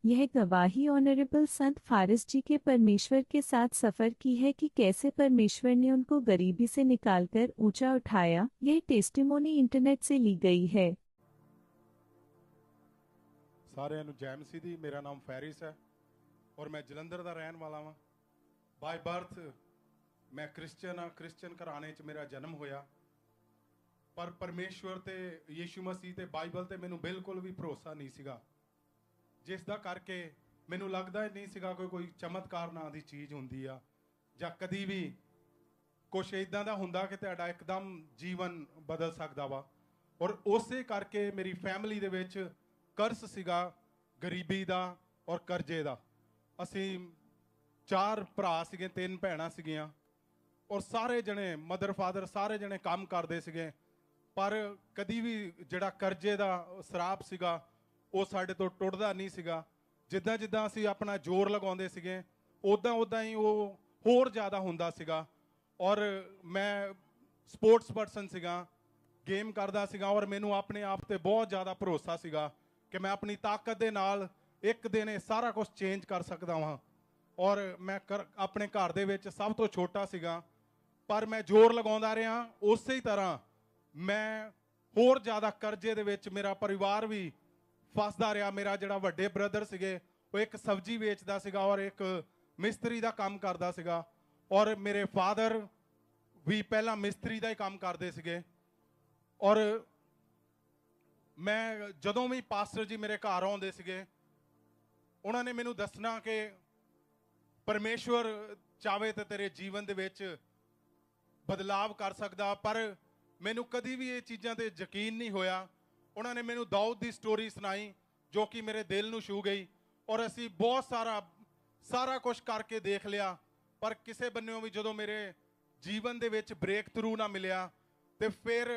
यह गवाही ऑनरेबल संत फारिस जी के परमेश्वर के साथ सफर की है कि कैसे परमेश्वर ने उनको गरीबी से निकालकर ऊंचा उठाया। यह टेस्टिमोनी इंटरनेट से ली गई है। ਸਾਰਿਆਂ ਨੂੰ ਜੈ ਮਸੀਹ ਦੀ। ਮੇਰਾ ਨਾਮ ਫੈਰਿਸ ਹੈ ਔਰ ਮੈਂ ਜਲੰਧਰ ਦਾ ਰਹਿਣ ਵਾਲਾ ਹਾਂ। ਬਾਈ ਬਰਥ ਮੈਂ ਕ੍ਰਿਸਚੀਅਨ ਹਾਂ। ਕ੍ਰਿਸਚੀਅਨ ਘਰਾਣੇ 'ਚ ਮੇਰਾ ਜਨਮ ਹੋਇਆ, ਪਰ ਪਰਮੇਸ਼ਵਰ ਤੇ ਯੀਸ਼ੂ ਮਸੀਹ ਤੇ ਬਾਈਬਲ ਤੇ ਮੈਨੂੰ ਬਿਲਕੁਲ ਵੀ ਭਰੋਸਾ ਨਹੀਂ ਸੀਗਾ, ਜਿਸ ਦਾ ਕਰਕੇ ਮੈਨੂੰ ਲੱਗਦਾ ਹੀ ਨਹੀਂ ਸੀਗਾ ਕੋਈ ਚਮਤਕਾਰ ਨਾਂ ਦੀ ਚੀਜ਼ ਹੁੰਦੀ ਆ, ਜਾਂ ਕਦੀ ਵੀ ਕੁਛ ਇਦਾਂ ਦਾ ਹੁੰਦਾ ਕਿ ਤੁਹਾਡਾ ਇੱਕਦਮ ਜੀਵਨ ਬਦਲ ਸਕਦਾ ਵਾ। ਔਰ ਉਸੇ ਕਰਕੇ ਮੇਰੀ ਫੈਮਿਲੀ ਦੇ ਵਿੱਚ ਕਰਜ਼ ਸੀਗਾ, ਗਰੀਬੀ ਦਾ ਔਰ ਕਰਜ਼ੇ ਦਾ। ਅਸੀਂ 4 ਭਰਾ ਸੀਗੇ, 3 ਭੈਣਾਂ ਸੀਗੀਆਂ, ਔਰ ਸਾਰੇ ਜਣੇ ਮਦਰ ਫਾਦਰ ਸਾਰੇ ਜਣੇ ਕੰਮ ਕਰਦੇ ਸੀਗੇ, ਪਰ ਕਦੀ ਵੀ ਜਿਹੜਾ ਕਰਜ਼ੇ ਦਾ ਸਰਾਪ ਸੀਗਾ ਉਹ ਸਾਡੇ ਤੋਂ ਟੁੱਟਦਾ ਨਹੀਂ ਸੀਗਾ। ਜਿੱਦਾਂ ਜਿੱਦਾਂ ਅਸੀਂ ਆਪਣਾ ਜ਼ੋਰ ਲਗਾਉਂਦੇ ਸੀਗੇ ਉੱਦਾਂ ਉੱਦਾਂ ਹੀ ਉਹ ਹੋਰ ਜ਼ਿਆਦਾ ਹੁੰਦਾ ਸੀਗਾ। ਔਰ ਮੈਂ ਸਪੋਰਟਸ ਪਰਸਨ ਸੀਗਾ, ਗੇਮ ਕਰਦਾ ਸੀਗਾ, ਔਰ ਮੈਨੂੰ ਆਪਣੇ ਆਪ ਤੇ ਬਹੁਤ ਜ਼ਿਆਦਾ ਭਰੋਸਾ ਸੀਗਾ ਕਿ ਮੈਂ ਆਪਣੀ ਤਾਕਤ ਦੇ ਨਾਲ ਇੱਕ ਦਿਨ ਇਹ ਸਾਰਾ ਕੁਝ ਚੇਂਜ ਕਰ ਸਕਦਾ ਹਾਂ। ਔਰ ਮੈਂ ਆਪਣੇ ਘਰ ਦੇ ਵਿੱਚ ਸਭ ਤੋਂ ਛੋਟਾ ਸੀਗਾ, ਪਰ ਮੈਂ ਜ਼ੋਰ ਲਗਾਉਂਦਾ ਰਿਹਾ। ਉਸੇ ਹੀ ਤਰ੍ਹਾਂ ਮੈਂ ਹੋਰ ਜ਼ਿਆਦਾ ਕਰਜ਼ੇ ਦੇ ਵਿੱਚ ਮੇਰਾ ਪਰਿਵਾਰ ਵੀ ਫਸਦਾ ਰਿਹਾ। ਮੇਰਾ ਜਿਹੜਾ ਵੱਡੇ ਬ੍ਰਦਰ ਸੀਗੇ ਉਹ ਇੱਕ ਸਬਜ਼ੀ ਵੇਚਦਾ ਸੀਗਾ ਔਰ ਇੱਕ ਮਿਸਤਰੀ ਦਾ ਕੰਮ ਕਰਦਾ ਸੀਗਾ, ਔਰ ਮੇਰੇ ਫਾਦਰ ਵੀ ਪਹਿਲਾਂ ਮਿਸਤਰੀ ਦਾ ਹੀ ਕੰਮ ਕਰਦੇ ਸੀਗੇ। ਔਰ ਮੈਂ ਜਦੋਂ ਵੀ ਪਾਸਟਰ ਜੀ ਮੇਰੇ ਘਰ ਆਉਂਦੇ ਸੀਗੇ ਉਹਨਾਂ ਨੇ ਮੈਨੂੰ ਦੱਸਣਾ ਕਿ ਪਰਮੇਸ਼ਵਰ ਚਾਹੇ ਤਾਂ ਤੇਰੇ ਜੀਵਨ ਦੇ ਵਿੱਚ ਬਦਲਾਵ ਕਰ ਸਕਦਾ, ਪਰ ਮੈਨੂੰ ਕਦੀ ਵੀ ਇਹ ਚੀਜ਼ਾਂ ਤੇ ਯਕੀਨ ਨਹੀਂ ਹੋਇਆ। ਉਹਨਾਂ ਨੇ ਮੈਨੂੰ ਦਾਊਦ ਦੀ ਸਟੋਰੀ ਸੁਣਾਈ ਜੋ ਕਿ ਮੇਰੇ ਦਿਲ ਨੂੰ ਛੂ ਗਈ, ਔਰ ਅਸੀਂ ਬਹੁਤ ਸਾਰਾ ਕੁਝ ਕਰਕੇ ਦੇਖ ਲਿਆ, ਪਰ ਕਿਸੇ ਬੰਨਿਓਂ ਵੀ ਜਦੋਂ ਮੇਰੇ ਜੀਵਨ ਦੇ ਵਿੱਚ ਬ੍ਰੇਕ ਥਰੂ ਨਾ ਮਿਲਿਆ ਤੇ ਫਿਰ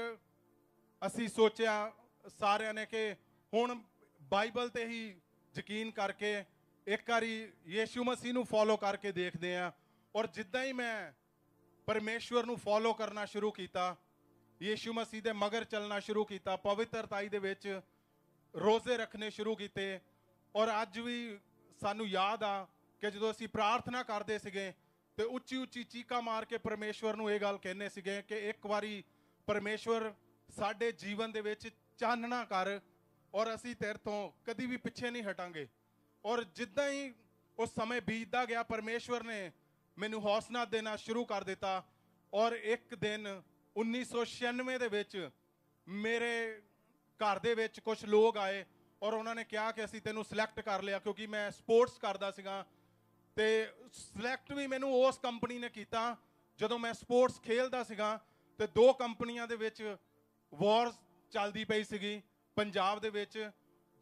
ਅਸੀਂ ਸੋਚਿਆ ਸਾਰਿਆਂ ਨੇ ਕਿ ਹੁਣ ਬਾਈਬਲ ਤੇ ਹੀ ਯਕੀਨ ਕਰਕੇ ਇੱਕ ਵਾਰੀ ਯੀਸ਼ੂ ਮਸੀਹ ਨੂੰ ਫੋਲੋ ਕਰਕੇ ਦੇਖਦੇ ਹਾਂ। ਔਰ ਜਿੱਦਾਂ ਹੀ ਮੈਂ ਪਰਮੇਸ਼ਵਰ ਨੂੰ ਫੋਲੋ ਕਰਨਾ ਸ਼ੁਰੂ ਕੀਤਾ, ਯੀਸ਼ੂ ਮਸੀਹ ਦੇ ਮਗਰ ਚੱਲਣਾ ਸ਼ੁਰੂ ਕੀਤਾ, ਪਵਿੱਤਰਤਾਈ ਦੇ ਵਿੱਚ ਰੋਜ਼ੇ ਰੱਖਣੇ ਸ਼ੁਰੂ ਕੀਤੇ। ਔਰ ਅੱਜ ਵੀ ਸਾਨੂੰ ਯਾਦ ਆ ਕਿ ਜਦੋਂ ਅਸੀਂ ਪ੍ਰਾਰਥਨਾ ਕਰਦੇ ਸੀਗੇ ਤੇ ਉੱਚੀ ਉੱਚੀ ਚੀਕਾਂ ਮਾਰ ਕੇ ਪਰਮੇਸ਼ਵਰ ਨੂੰ ਇਹ ਗੱਲ ਕਹਿੰਦੇ ਸੀਗੇ ਕਿ ਇੱਕ ਵਾਰੀ ਪਰਮੇਸ਼ਵਰ ਸਾਡੇ ਜੀਵਨ ਦੇ ਵਿੱਚ ਚਾਨਣਾ ਕਰ, ਔਰ ਅਸੀਂ ਤੇਰੇ ਤੋਂ ਕਦੀ ਵੀ ਪਿੱਛੇ ਨਹੀਂ ਹਟਾਂਗੇ। ਔਰ ਜਿੱਦਾਂ ਹੀ ਉਹ ਸਮੇਂ ਬੀਤਦਾ ਗਿਆ ਪਰਮੇਸ਼ਵਰ ਨੇ ਮੈਨੂੰ ਹੌਸਲਾ ਦੇਣਾ ਸ਼ੁਰੂ ਕਰ ਦਿੱਤਾ। ਔਰ ਇੱਕ ਦਿਨ 1996 ਦੇ ਵਿੱਚ ਮੇਰੇ ਘਰ ਦੇ ਵਿੱਚ ਕੁਝ ਲੋਕ ਆਏ ਔਰ ਉਹਨਾਂ ਨੇ ਕਿਹਾ ਕਿ ਅਸੀਂ ਤੈਨੂੰ ਸਿਲੈਕਟ ਕਰ ਲਿਆ, ਕਿਉਂਕਿ ਮੈਂ ਸਪੋਰਟਸ ਕਰਦਾ ਸੀਗਾ ਤੇ ਸਿਲੈਕਟ ਵੀ ਮੈਨੂੰ ਉਸ ਕੰਪਨੀ ਨੇ ਕੀਤਾ। ਜਦੋਂ ਮੈਂ ਸਪੋਰਟਸ ਖੇਲਦਾ ਸੀਗਾ ਤੇ 2 ਕੰਪਨੀਆਂ ਦੇ ਵਿੱਚ ਵਾਰਸ ਚੱਲਦੀ ਪਈ ਸੀਗੀ ਪੰਜਾਬ ਦੇ ਵਿੱਚ।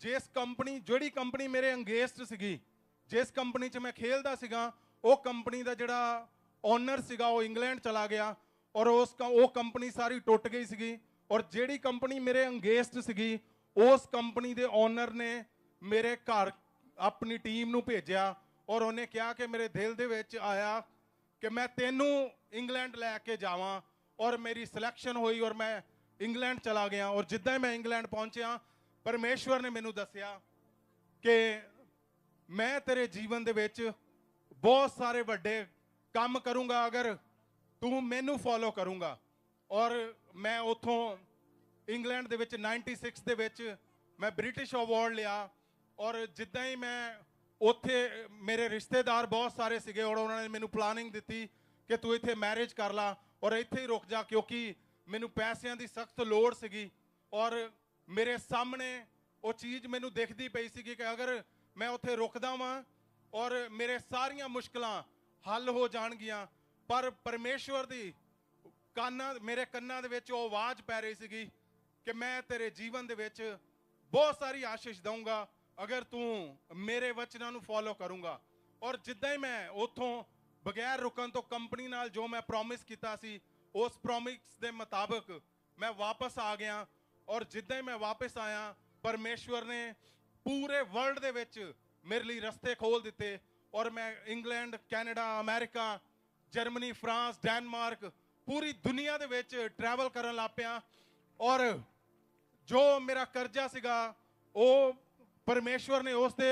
ਜਿਹੜੀ ਕੰਪਨੀ ਮੇਰੇ ਅੰਗੇਸਟ ਸੀਗੀ, ਜਿਸ ਕੰਪਨੀ 'ਚ ਮੈਂ ਖੇਲਦਾ ਸੀਗਾ, ਉਹ ਕੰਪਨੀ ਦਾ ਜਿਹੜਾ ਓਨਰ ਸੀਗਾ ਉਹ ਇੰਗਲੈਂਡ ਚਲਾ ਗਿਆ, ਔਰ ਉਹ ਕੰਪਨੀ ਸਾਰੀ ਟੁੱਟ ਗਈ ਸੀਗੀ। ਔਰ ਜਿਹੜੀ ਕੰਪਨੀ ਮੇਰੇ ਅੰਗੇਸਟ ਸੀਗੀ ਉਸ ਕੰਪਨੀ ਦੇ ਓਨਰ ਨੇ ਮੇਰੇ ਘਰ ਆਪਣੀ ਟੀਮ ਨੂੰ ਭੇਜਿਆ, ਔਰ ਉਹਨੇ ਕਿਹਾ ਕਿ ਮੇਰੇ ਦਿਲ ਦੇ ਵਿੱਚ ਆਇਆ ਕਿ ਮੈਂ ਤੈਨੂੰ ਇੰਗਲੈਂਡ ਲੈ ਕੇ ਜਾਵਾਂ। ਔਰ ਮੇਰੀ ਸਿਲੈਕਸ਼ਨ ਹੋਈ ਔਰ ਮੈਂ ਇੰਗਲੈਂਡ ਚਲਾ ਗਿਆ। ਔਰ ਜਿੱਦਾਂ ਹੀ ਮੈਂ ਇੰਗਲੈਂਡ ਪਹੁੰਚਿਆ ਪਰਮੇਸ਼ਵਰ ਨੇ ਮੈਨੂੰ ਦੱਸਿਆ ਕਿ ਮੈਂ ਤੇਰੇ ਜੀਵਨ ਦੇ ਵਿੱਚ ਬਹੁਤ ਸਾਰੇ ਵੱਡੇ ਕੰਮ ਕਰੂੰਗਾ ਅਗਰ ਤੂੰ ਮੈਨੂੰ ਫੋਲੋ ਕਰੂੰਗਾ। ਔਰ ਮੈਂ ਉੱਥੋਂ ਇੰਗਲੈਂਡ ਦੇ ਵਿੱਚ 96 ਦੇ ਵਿੱਚ ਮੈਂ ਬ੍ਰਿਟਿਸ਼ ਅਵਾਰਡ ਲਿਆ। ਔਰ ਜਿੱਦਾਂ ਹੀ ਮੈਂ ਉੱਥੇ ਮੇਰੇ ਰਿਸ਼ਤੇਦਾਰ ਬਹੁਤ ਸਾਰੇ ਸੀਗੇ ਔਰ ਉਹਨਾਂ ਨੇ ਮੈਨੂੰ ਪਲਾਨਿੰਗ ਦਿੱਤੀ ਕਿ ਤੂੰ ਇੱਥੇ ਮੈਰਿਜ ਕਰ ਲਾ ਔਰ ਇੱਥੇ ਹੀ ਰੁਕ ਜਾ, ਕਿਉਂਕਿ ਮੈਨੂੰ ਪੈਸਿਆਂ ਦੀ ਸਖਤ ਲੋੜ ਸੀਗੀ। ਔਰ ਮੇਰੇ ਸਾਹਮਣੇ ਉਹ ਚੀਜ਼ ਮੈਨੂੰ ਦਿਖਦੀ ਪਈ ਸੀਗੀ ਕਿ ਅਗਰ ਮੈਂ ਉੱਥੇ ਰੁਕਦਾ ਵਾਂ ਔਰ ਮੇਰੇ ਸਾਰੀਆਂ ਮੁਸ਼ਕਲਾਂ ਹੱਲ ਹੋ ਜਾਣਗੀਆਂ। ਪਰ ਪਰਮੇਸ਼ਵਰ ਦੀ ਮੇਰੇ ਕੰਨਾਂ ਦੇ ਵਿੱਚ ਉਹ ਆਵਾਜ਼ ਪੈ ਰਹੀ ਸੀਗੀ ਕਿ ਮੈਂ ਤੇਰੇ ਜੀਵਨ ਦੇ ਵਿੱਚ ਬਹੁਤ ਸਾਰੀ ਆਸ਼ੀਸ਼ ਦਊਂਗਾ ਅਗਰ ਤੂੰ ਮੇਰੇ ਵਚਨਾਂ ਨੂੰ ਫੋਲੋ ਕਰੂੰਗਾ। ਔਰ ਜਿੱਦਾਂ ਹੀ ਮੈਂ ਉੱਥੋਂ ਬਗੈਰ ਰੁਕਣ ਤੋਂ ਕੰਪਨੀ ਨਾਲ ਜੋ ਮੈਂ ਪ੍ਰੋਮਿਸ ਕੀਤਾ ਸੀ ਉਸ ਪ੍ਰੋਮਿਸ ਦੇ ਮੁਤਾਬਕ ਮੈਂ ਵਾਪਸ ਆ ਗਿਆ। ਔਰ ਜਿੱਦਾਂ ਹੀ ਮੈਂ ਵਾਪਸ ਆਇਆ ਪਰਮੇਸ਼ਵਰ ਨੇ ਪੂਰੇ ਵਰਲਡ ਦੇ ਵਿੱਚ ਮੇਰੇ ਲਈ ਰਸਤੇ ਖੋਲ ਦਿੱਤੇ, ਔਰ ਮੈਂ England, Canada, America, Germany, France, Denmark, ਪੂਰੀ ਦੁਨੀਆ ਦੇ ਵਿੱਚ ਟਰੈਵਲ ਕਰਨ ਲੱਗ ਪਿਆ। ਔਰ ਜੋ ਮੇਰਾ ਕਰਜ਼ਾ ਸੀਗਾ ਉਹ ਪਰਮੇਸ਼ਵਰ ਨੇ ਉਸ ਦੇ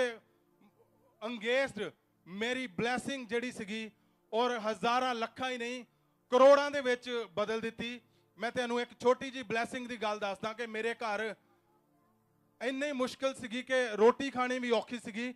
ਅੰਗੇਜਡ ਮੇਰੀ ਬਲੇਸਿੰਗ ਜਿਹੜੀ ਸੀਗੀ ਔਰ ਹਜ਼ਾਰਾਂ ਲੱਖਾਂ ਹੀ ਨਹੀਂ ਕਰੋੜਾਂ ਦੇ ਵਿੱਚ ਬਦਲ ਦਿੱਤੀ। ਮੈਂ ਤੁਹਾਨੂੰ ਇੱਕ ਛੋਟੀ ਜੀ ਬਲੇਸਿੰਗ ਦੀ ਗੱਲ ਦੱਸਦਾ ਕਿ ਮੇਰੇ ਘਰ ਇੰਨੀ ਮੁਸ਼ਕਲ ਸੀਗੀ ਕਿ ਰੋਟੀ ਖਾਣੀ ਵੀ ਔਖੀ ਸੀਗੀ।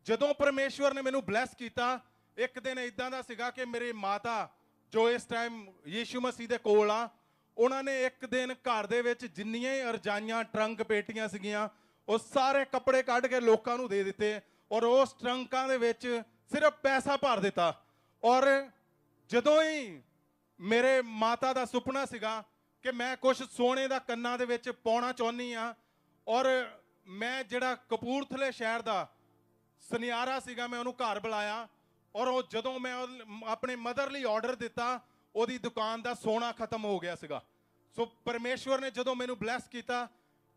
ਜਦੋਂ ਪਰਮੇਸ਼ਵਰ ਨੇ ਮੈਨੂੰ ਬਲੈਸ ਕੀਤਾ, ਇੱਕ ਦਿਨ ਇਦਾਂ ਦਾ ਸੀਗਾ ਕਿ ਮੇਰੇ ਮਾਤਾ ਜੋ ਇਸ ਟਾਈਮ ਯੀਸ਼ੂ ਮਸੀਹ ਦੇ ਕੋਲ ਆ, ਉਹਨਾਂ ਨੇ ਇੱਕ ਦਿਨ ਘਰ ਦੇ ਵਿੱਚ ਜਿੰਨੀਆਂ ਹੀ ਰਜਾਈਆਂ ਟਰੰਕ ਪੇਟੀਆਂ ਸੀਗੀਆਂ ਉਹ ਸਾਰੇ ਕੱਪੜੇ ਕੱਢ ਕੇ ਲੋਕਾਂ ਨੂੰ ਦੇ ਦਿੱਤੇ ਔਰ ਉਸ ਟਰੰਕਾਂ ਦੇ ਵਿੱਚ ਸਿਰਫ ਪੈਸਾ ਭਰ ਦਿੱਤਾ। ਔਰ ਜਦੋਂ ਹੀ ਮੇਰੇ ਮਾਤਾ ਦਾ ਸੁਪਨਾ ਸੀਗਾ ਕਿ ਮੈਂ ਕੁਝ ਸੋਨੇ ਦਾ ਕੰਨਾਂ ਦੇ ਵਿੱਚ ਪਾਉਣਾ ਚਾਹੁੰਦੀ ਆ, ਔਰ ਮੈਂ ਜਿਹੜਾ ਕਪੂਰਥਲੇ ਸ਼ਹਿਰ ਦਾ ਸੁਨਿਆਰਾ ਸੀਗਾ ਮੈਂ ਉਹਨੂੰ ਘਰ ਬੁਲਾਇਆ ਔਰ ਉਹ ਜਦੋਂ ਮੈਂ ਆਪਣੇ ਮਦਰ ਲਈ ਆਰਡਰ ਦਿੱਤਾ ਉਹਦੀ ਦੁਕਾਨ ਦਾ ਸੋਨਾ ਖਤਮ ਹੋ ਗਿਆ ਸੀਗਾ। ਸੋ ਪਰਮੇਸ਼ਵਰ ਨੇ ਜਦੋਂ ਮੈਨੂੰ ਬਲੈਸ ਕੀਤਾ,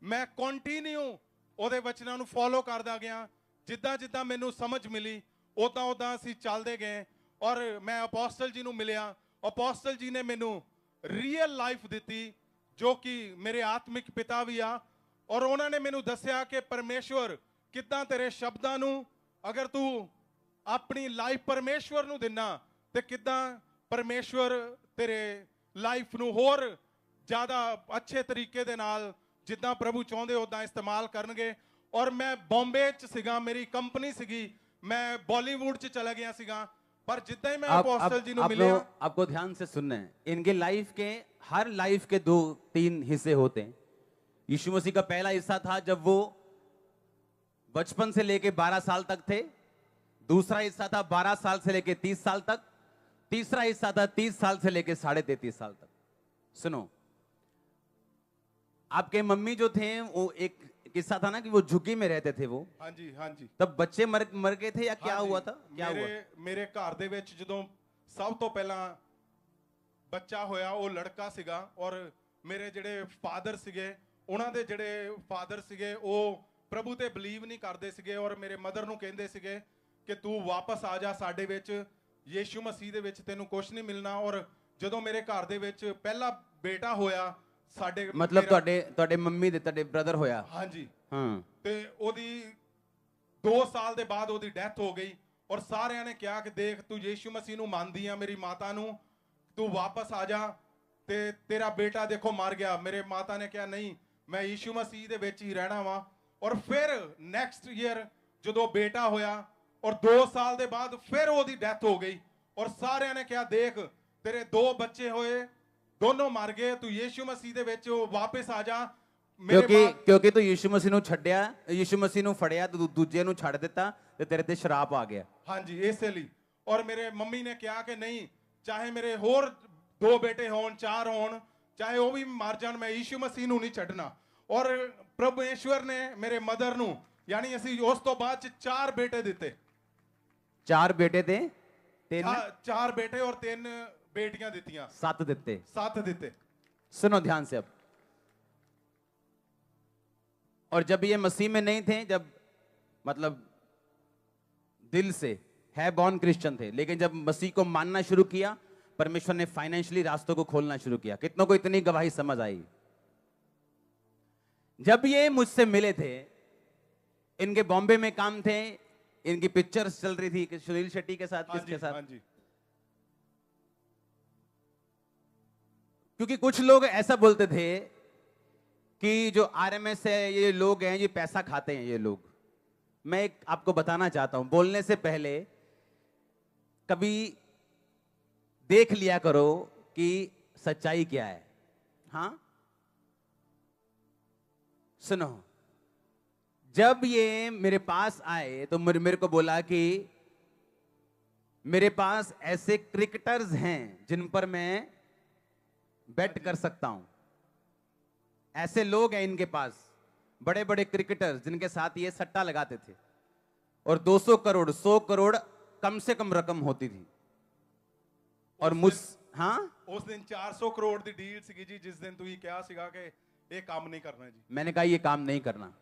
ਮੈਂ ਕੰਟੀਨਿਊ ਉਹਦੇ ਵਚਨਾਂ ਨੂੰ ਫੋਲੋ ਕਰਦਾ ਗਿਆ। ਜਿੱਦਾਂ ਜਿੱਦਾਂ ਮੈਨੂੰ ਸਮਝ ਮਿਲੀ ਉਦਾਂ ਉਦਾਂ ਅਸੀਂ ਚੱਲਦੇ ਗਏ ਔਰ ਮੈਂ ਅਪੋਸਟਲ ਜੀ ਨੂੰ ਮਿਲਿਆ। ਅਪੋਸਟਲ ਜੀ ਨੇ ਮੈਨੂੰ ਰੀਅਲ ਲਾਈਫ ਦਿੱਤੀ ਜੋ ਕਿ ਮੇਰੇ ਆਤਮਿਕ ਪਿਤਾ ਵੀ ਆ, ਔਰ ਉਹਨਾਂ ਨੇ ਮੈਨੂੰ ਦੱਸਿਆ ਕਿ ਪਰਮੇਸ਼ਵਰ ਕਿੱਦਾਂ ਤੇਰੇ ਸ਼ਬਦਾਂ ਨੂੰ ਅਗਰ ਤੂੰ ਆਪਣੀ ਲਾਈਫ ਪਰਮੇਸ਼ਵਰ ਨੂੰ ਦਿਨਾ ਤੇ ਕਿੱਦਾਂ ਪਰਮੇਸ਼ਵਰ ਤੇਰੇ ਲਾਈਫ ਨੂੰ ਹੋਰ ਜ਼ਿਆਦਾ ਅੱਛੇ ਤਰੀਕੇ ਦੇ ਨਾਲ ਜਿੱਦਾਂ ਪ੍ਰਭੂ ਚਾਹੁੰਦੇ ਉਦਾਂ ਇਸਤੇਮਾਲ ਕਰਨਗੇ। ਔਰ ਮੈਂ ਬੰਬੇ ਚ ਸੀਗਾ, ਮੇਰੀ ਕੰਪਨੀ ਸੀਗੀ, मैं बॉलीवुड च चला गया सीगा, पर जितना ही मैं अपोस्टल जी नु मिले आपको ध्यान से सुनना है। इनके लाइफ के हर लाइफ के 2-3 हिस्से होते हैं। यीशु मसीह का पहला हिस्सा था जब वो बचपन से लेके 12 साल तक थे। दूसरा हिस्सा था 12 साल से लेके 30 साल तक। तीसरा हिस्सा था 30 साल से लेके 33.5 साल तक। सुनो, आपके मम्मी जो थे वो एक किस्सा था ना कि वो झुग्गी में रहते थे वो। हाँ जी, हाँ जी। तब बच्चे मर गए थे या क्या हुआ था? क्या हुआ? मेरे घर ਦੇ ਵਿੱਚ ਜਦੋਂ ਸਭ ਤੋਂ ਪਹਿਲਾਂ ਬੱਚਾ ਹੋਇਆ ਉਹ ਲੜਕਾ ਸੀਗਾ ਔਰ ਮੇਰੇ ਜਿਹੜੇ ਫਾਦਰ ਸੀਗੇ ਉਹਨਾਂ ਦੇ ਜਿਹੜੇ ਫਾਦਰ ਸੀਗੇ ਉਹ ਪ੍ਰਭੂ ਤੇ ਬਲੀਵ ਨਹੀਂ ਕਰਦੇ ਸੀਗੇ ਔਰ ਮੇਰੇ ਮਦਰ ਨੂੰ ਕਹਿੰਦੇ ਸੀਗੇ ਕਿ ਤੂੰ ਵਾਪਸ ਆ ਜਾ ਸਾਡੇ ਵਿੱਚ, ਯੀਸ਼ੂ ਮਸੀਹ ਦੇ ਵਿੱਚ ਤੈਨੂੰ ਕੁਝ ਨਹੀਂ ਮਿਲਣਾ। ਔਰ ਜਦੋਂ ਮੇਰੇ ਘਰ ਦੇ ਵਿੱਚ ਪਹਿਲਾ ਬੇਟਾ ਹੋਇਆ ਸਾਡੇ मतलब ਤੁਹਾਡੇ ਮੰਮੀ ਦੇ ਤੁਹਾਡੇ ਬ੍ਰਦਰ ਹੋਇਆ? ਹਾਂਜੀ ਹਾਂ। ਤੇ ਉਹਦੀ 2 ਸਾਲ ਦੇ ਬਾਅਦ ਉਹਦੀ ਡੈਥ ਹੋ ਗਈ ਔਰ ਸਾਰਿਆਂ ਨੇ ਕਿਹਾ ਕਿ ਦੇਖ ਤੂੰ ਯੀਸ਼ੂ ਮਸੀਹ ਨੂੰ ਮੰਨਦੀ ਆ ਮੇਰੀ ਮਾਤਾ ਨੂੰ, ਤੂੰ ਵਾਪਸ ਆ ਜਾ ਤੇ ਤੇਰਾ ਬੇਟਾ ਦੇਖੋ ਮਰ ਗਿਆ। ਮੇਰੇ ਮਾਤਾ ਨੇ ਕਿਹਾ ਨਹੀਂ ਮੈਂ ਯੀਸ਼ੂ ਮਸੀਹ ਦੇ ਵਿੱਚ ਹੀ ਰਹਿਣਾ ਵਾ। ਔਰ ਫਿਰ ਨੈਕਸਟ ਈਅਰ ਜਦੋਂ ਬੇਟਾ ਹੋਇਆ ਔਰ 2 ਸਾਲ ਦੇ ਬਾਅਦ ਫਿਰ ਉਹਦੀ ਡੈਥ ਹੋ ਗਈ ਔਰ ਸਾਰਿਆਂ ਨੇ ਕਿਹਾ ਦੇਖ ਤੇਰੇ 2 ਬੱਚੇ ਹੋਏ ਦੋਨੋਂ ਮਰ ਗਏ, ਤੂੰ ਯੀਸ਼ੂ ਮਸੀਹ ਦੇ ਵਿੱਚ ਵਾਪਸ ਆ ਜਾ। ਕਿਉਂਕਿ ਤੂੰ ਯੀਸ਼ੂ ਮਸੀਹ ਨੂੰ ਛੱਡਿਆ, ਯੀਸ਼ੂ ਮਸੀਹ ਨੂੰ ਫੜਿਆ ਤੇ ਦੂਜੇ ਨੂੰ ਛੱਡ ਦਿੱਤਾ ਤੇ ਤੇਰੇ ਤੇ ਸ਼ਰਾਪ ਆ ਗਿਆ। ਹਾਂਜੀ ਇਸੇ ਲਈ। ਔਰ ਮੇਰੇ ਮੰਮੀ ਨੇ ਕਿਹਾ ਕਿ ਨਹੀਂ ਚਾਹੇ ਮੇਰੇ ਹੋਰ 2 ਬੇਟੇ ਹੋਣ 4 ਹੋਣ ਚਾਹੇ ਉਹ ਵੀ ਮਰ ਜਾਣ ਮੈਂ ਯੀਸ਼ੂ ਮਸੀਹ ਨੂੰ ਨਹੀਂ ਛੱਡਣਾ। ਔਰ ਪ੍ਰਭੂਏਸ਼ਵਰ ਨੇ ਮੇਰੇ ਮਦਰ ਨੂੰ ਯਾਨੀ ਅਸੀਂ ਉਸ ਤੋਂ ਬਾਅਦ 4 ਬੇਟੇ ਦਿੱਤੇ। 4 ਬੇਟੇ ਤੇ 4 बेटे और 3 बेटियां ਦਿੱਤੀਆਂ। 7 ਦਿੱਤੇ। 7 ਦਿੱਤੇ। सुनो ध्यान से अब। और जब ये मसीह में नहीं थे, जब मतलब दिल से है बॉर्न क्रिश्चियन थे, लेकिन जब मसीह को मानना शुरू किया परमेश्वर ने फाइनेंशियली रास्तों को खोलना शुरू किया। कितनों को इतनी गवाही समझ आई? जब ये मुझसे मिले थे, इनके बॉम्बे में काम थे, इनकी पिक्चर्स चल रही थी सुनील शेट्टी के साथ, किसके साथ? हाँ जी। क्योंकि कुछ लोग ऐसा बोलते थे कि जो आरएमएस है ये लोग हैं ये पैसा खाते हैं ये लोग। मैं एक आपको बताना चाहता हूं, बोलने से पहले कभी देख लिया करो कि सच्चाई क्या है। हाँ सुनो, जब ये मेरे पास आए तो मेरे को बोला कि मेरे पास ऐसे क्रिकेटर्स हैं जिन पर मैं बेट कर सकता हूं। ऐसे लोग हैं इनके पास, बड़े बड़े क्रिकेटर्स जिनके साथ ये सट्टा लगाते थे और 200 करोड़ 100 करोड़ कम से कम रकम होती थी। और मुझ हाँ उस दिन 400 करोड़ की डील सी जी जिस दिन तुम क्या सीगा कि ये काम नहीं करना जी। मैंने कहा ये काम नहीं करना।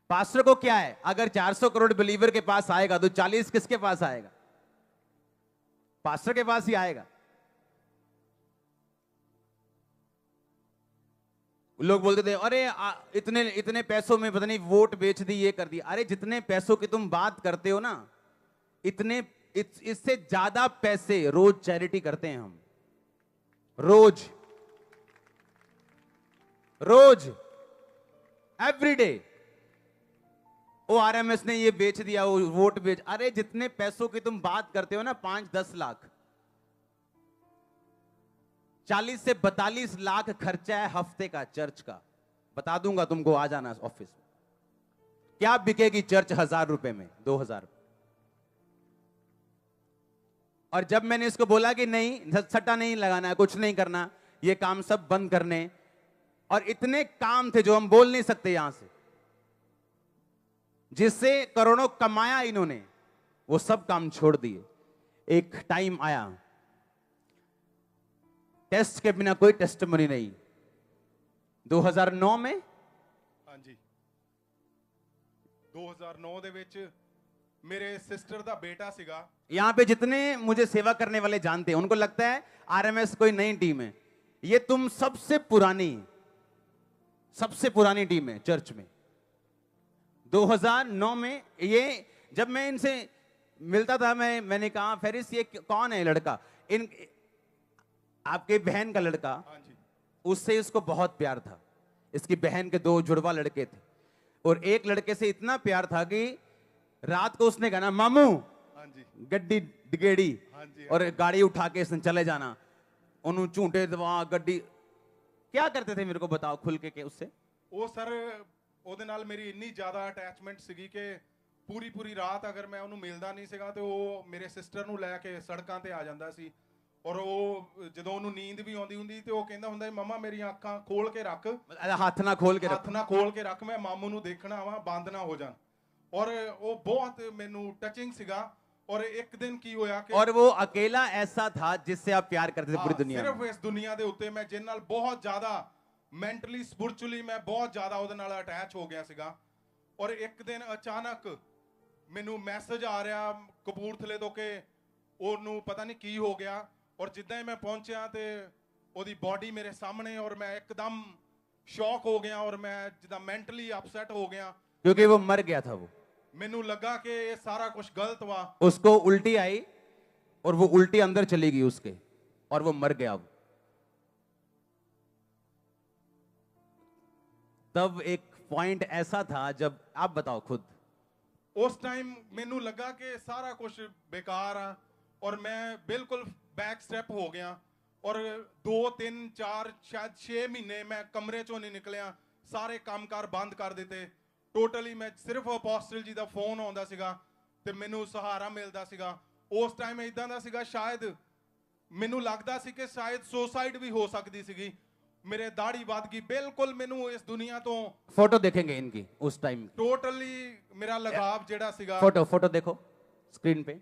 पास्टर को क्या है, अगर 400 करोड़ बिलीवर के पास आएगा तो 40 किसके पास आएगा? पास्टर के पास ही आएगा। लोग बोलते थे अरे इतने इतने पैसों में पता नहीं वोट बेच दी, ये कर दी। अरे जितने पैसों की तुम बात करते हो ना, इससे ज्यादा पैसे रोज चैरिटी करते हैं हम। रोज रोज एवरीडे। ओ आरएमएस ने ये बेच दिया, वो वोट बेच। अरे जितने पैसों की तुम बात करते हो ना, 5-10 लाख, 40 से 42 लाख खर्चा है हफ्ते का चर्च का। बता दूंगा तुमको, आ जाना ऑफिस में। क्या बिकेगी चर्च 1000 रुपए में, 2000। और जब मैंने इसको बोला कि नहीं, सट्टा नहीं लगाना है, कुछ नहीं करना, ये काम सब बंद करने, और इतने काम थे जो हम बोल नहीं सकते यहां से, जिससे करोड़ों कमाया इन्होंने, वो सब काम छोड़ दिए। एक टाइम आया, टेस्ट के बिना कोई टेस्टिमनी नहीं। 2009 में, हाँ जी, 2009 ਦੇ ਵਿੱਚ ਮੇਰੇ ਸਿਸਟਰ ਦਾ ਬੇਟਾ ਸੀਗਾ। यहां पे जितने मुझे सेवा करने वाले जानते हैं, उनको लगता है आरएमएस कोई नई टीम है। ये तुम सबसे पुरानी टीम है चर्च में। 2009 में ये, जब मैं इनसे मिलता था, मैंने कहा फेरिस ये कौन है लड़का, इन आपके बहन का लड़का। हाँ जी। उससे इसको बहुत प्यार था। इसकी बहन के 2 जुड़वा लड़के थे, और एक लड़के से इतना प्यार था कि रात को उसने कहना मामू, हाँ जी, गड्डी डिगेड़ी, हाँ जी, और गाड़ी उठा के इसने चले जाना। उन्होंने झूठे दवा गड्डी क्या करते थे, मेरे को बताओ खुल के उससे। ਉਹ ਸਰ ਉਹਦੇ ਨਾਲ ਮੇਰੀ ਇੰਨੀ ਜ਼ਿਆਦਾ ਅਟੈਚਮੈਂਟ ਸੀਗੀ ਕਿ ਪੂਰੀ ਰਾਤ ਅਗਰ ਮੈਂ ਉਹਨੂੰ ਮਿਲਦਾ ਨਹੀਂ ਸੀਗਾ ਤੇ ਉਹ ਮੇਰੇ ਸਿਸਟਰ ਨੂੰ ਲੈ ਕੇ ਸੜਕਾਂ ਤੇ ਆ ਜਾਂਦਾ ਸੀ। ਔਰ ਉਹ ਜਦੋਂ ਉਹਨੂੰ ਨੀਂਦ ਵੀ ਆਉਂਦੀ ਹੁੰਦੀ ਤੇ ਉਹ ਕਹਿੰਦਾ ਹੁੰਦਾ ਮਮਾ ਮੇਰੀਆਂ ਅੱਖਾਂ ਖੋਲ ਕੇ ਰੱਖ, ਹੱਥ ਨਾ ਖੋਲ ਕੇ ਰੱਖ, ਹੱਥ ਨਾ ਖੋਲ ਕੇ ਰੱਖ, ਮੈਂ ਮਾਮੂ ਨੂੰ ਦੇਖਣਾ ਵਾ, ਬੰਦ ਨਾ ਹੋ ਜਾਣ। ਔਰ ਉਹ ਬਹੁਤ ਮੈਨੂੰ ਟਚਿੰਗ ਸੀਗਾ। और एक दिन की होया कि, और वो अकेला ऐसा था जिससे आप प्यार करते थे पूरी दुनिया सिर्फ में। इस दुनिया दे उत्ते मैं जिन नाल बहुत ज्यादा मेंटली स्पिरिचुअली मैं बहुत ज्यादा ਉਹਦੇ ਨਾਲ ਅਟੈਚ ਹੋ ਗਿਆ ਸੀਗਾ। ਔਰ ਇੱਕ ਦਿਨ ਅਚਾਨਕ ਮੈਨੂੰ ਮੈਸੇਜ ਆ ਰਿਹਾ ਕਪੂਰਥਲੇ ਤੋਂ ਕਿ ਉਹਨੂੰ ਪਤਾ ਨਹੀਂ ਕੀ ਹੋ ਗਿਆ। ਔਰ ਜਿੱਦਾਂ ਹੀ ਮੈਂ ਪਹੁੰਚਿਆ ਤੇ ਉਹਦੀ ਬਾਡੀ ਮੇਰੇ ਸਾਹਮਣੇ, ਔਰ ਮੈਂ ਇੱਕਦਮ ਸ਼ੌਕ ਹੋ ਗਿਆ, ਔਰ ਮੈਂ ਜਿੱਦਾਂ ਮੈਂਟਲੀ ਅਪਸੈਟ ਹੋ ਗਿਆ, क्योंकि वो मर गया था। वो ਮੈਨੂੰ ਲੱਗਾ ਕਿ ਇਹ ਸਾਰਾ ਕੁਝ ਗਲਤ ਵਾ। उसको उल्टी आई, और वो उल्टी अंदर चली गई उसके, और वो मर गया। तब एक पॉइंट ऐसा था जब, आप बताओ खुद, उस टाइम ਮੈਨੂੰ ਲੱਗਾ ਕਿ ਸਾਰਾ ਕੁਝ ਬੇਕਾਰ ਆ, ਔਰ ਮੈਂ ਬਿਲਕੁਲ बैक स्टेप हो गया। और 2 3 4 शायद 6 महीने मैं कमरे चों नहीं निकलिया, सारे कामकार बंद कर दिते टोटली। मैं सिर्फ अपोस्टल जी का फोन आउंदा सीगा ते मैनू सहारा मिलदा सीगा। उस टाइम इदां दा सीगा, शायद मैनू लगदा सी कि शायद सुसाइड भी हो सकदी सीगी। मेरे दाढ़ी वध गई बिल्कुल, मैनू इस दुनिया तो फोटो देखेंगे इनकी उस टाइम, टोटली मेरा लगाव जेड़ा सीगा। फोटो देखो स्क्रीन पे।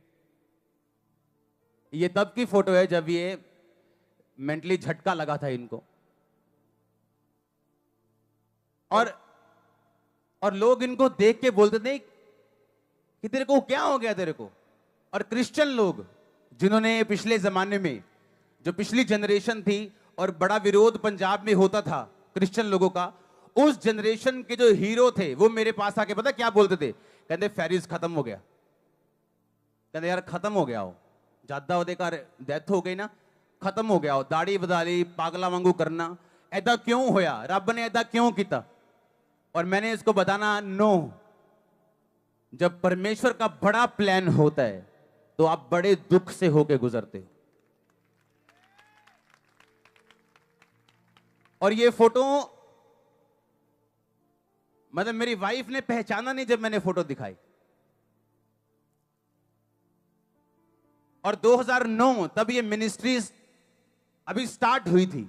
ये तब की फोटो है जब ये मेंटली झटका लगा था इनको। और लोग इनको देख के बोलते थे कि तेरे को क्या हो गया तेरे को। और क्रिश्चियन लोग जिन्होंने पिछले जमाने में, जो पिछली जनरेशन थी, और बड़ा विरोध पंजाब में होता था क्रिश्चियन लोगों का, उस जनरेशन के जो हीरो थे वो मेरे पास आके पता क्या बोलते थे, कहते फेरिस खत्म हो गया। कहते यार खत्म हो गया हो, ज्यादा ਉਹਦੇ ਘਰ ਡੈਥ ਹੋ ਗਈ ਨਾ, ਖਤਮ ਹੋ ਗਿਆ। दाढ़ी ਵਧਾ ਲਈ, पागला वांगू करना, ऐदा क्यों होया, रब ने ऐदा क्यों किया। और मैंने इसको बताना, नो, जब परमेश्वर का बड़ा प्लान होता है तो आप बड़े दुख से होके गुजरते हो। और ये फोटो मतलब मेरी वाइफ ने पहचाना नहीं जब मैंने फोटो दिखाई। और 2009 तब ये मिनिस्ट्रीज अभी स्टार्ट हुई थी,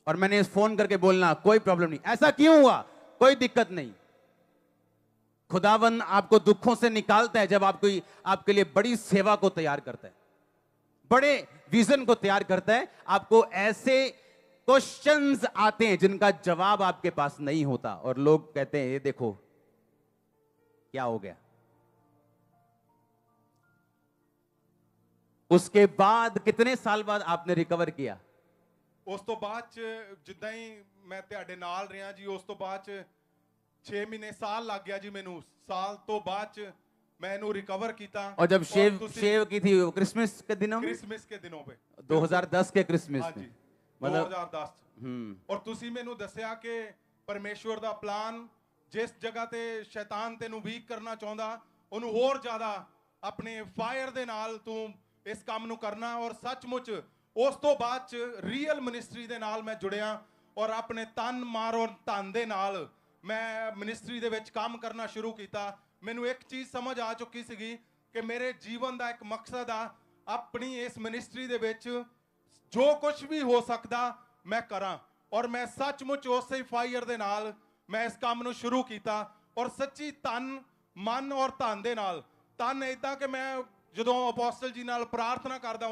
और मैंने फोन करके बोलना कोई प्रॉब्लम नहीं, ऐसा क्यों हुआ, कोई दिक्कत नहीं। खुदावन आपको दुखों से निकालता है जब आपके लिए बड़ी सेवा को तैयार करता है, बड़े विजन को तैयार करता है। आपको ऐसे क्वेश्चंस आते हैं जिनका जवाब आपके पास नहीं होता, और लोग कहते हैं ये देखो क्या हो गया। उसके बाद कितने साल बाद आपने रिकवर किया? ਉਸ ਤੋਂ ਬਾਅਦ ਚ ਜਿੱਦਾਂ ਹੀ ਮੈਂ ਤੁਹਾਡੇ ਨਾਲ ਰਿਹਾ ਜੀ, ਉਸ ਤੋਂ ਬਾਅਦ ਚ 6 ਮਹੀਨੇ ਸਾਲ ਲੱਗ ਗਿਆ ਜੀ ਮੈਨੂੰ। ਸਾਲ ਤੋਂ ਬਾਅਦ ਚ मैं इन्हू रिकवर किया। और जब शेव की थी वो क्रिसमस के दिनों में, क्रिसमस के दिनों पे 2010 के क्रिसमस में, मतलब 2010 और तुसी मैनू दसिया कि परमेश्वर दा प्लान जिस जगह ते शैतान तेनू वीक करना चाहता उन्हें होर ज्यादा अपने फायर दे नाल तू इस काम नू करना। और सचमुच उस तो बाद च रियल मिनिस्ट्री दे नाल मैं जुड़िया और अपने तन मार और धन दे नाल मैं मिनिस्ट्री दे विच काम करना शुरू किया। मैनू एक चीज़ समझ आ चुकी सी कि मेरे जीवन का एक मकसद आ अपनी इस मिनिस्ट्री दे विच जो कुछ भी हो सकता मैं करा। और मैं सचमुच उस ही फायर दे नाल मैं इस काम नू शुरू किया और सच्ची तन मन और धन दे नाल। तन इदा कि मैं जो अपोस्टल जी नाल प्रार्थना करदा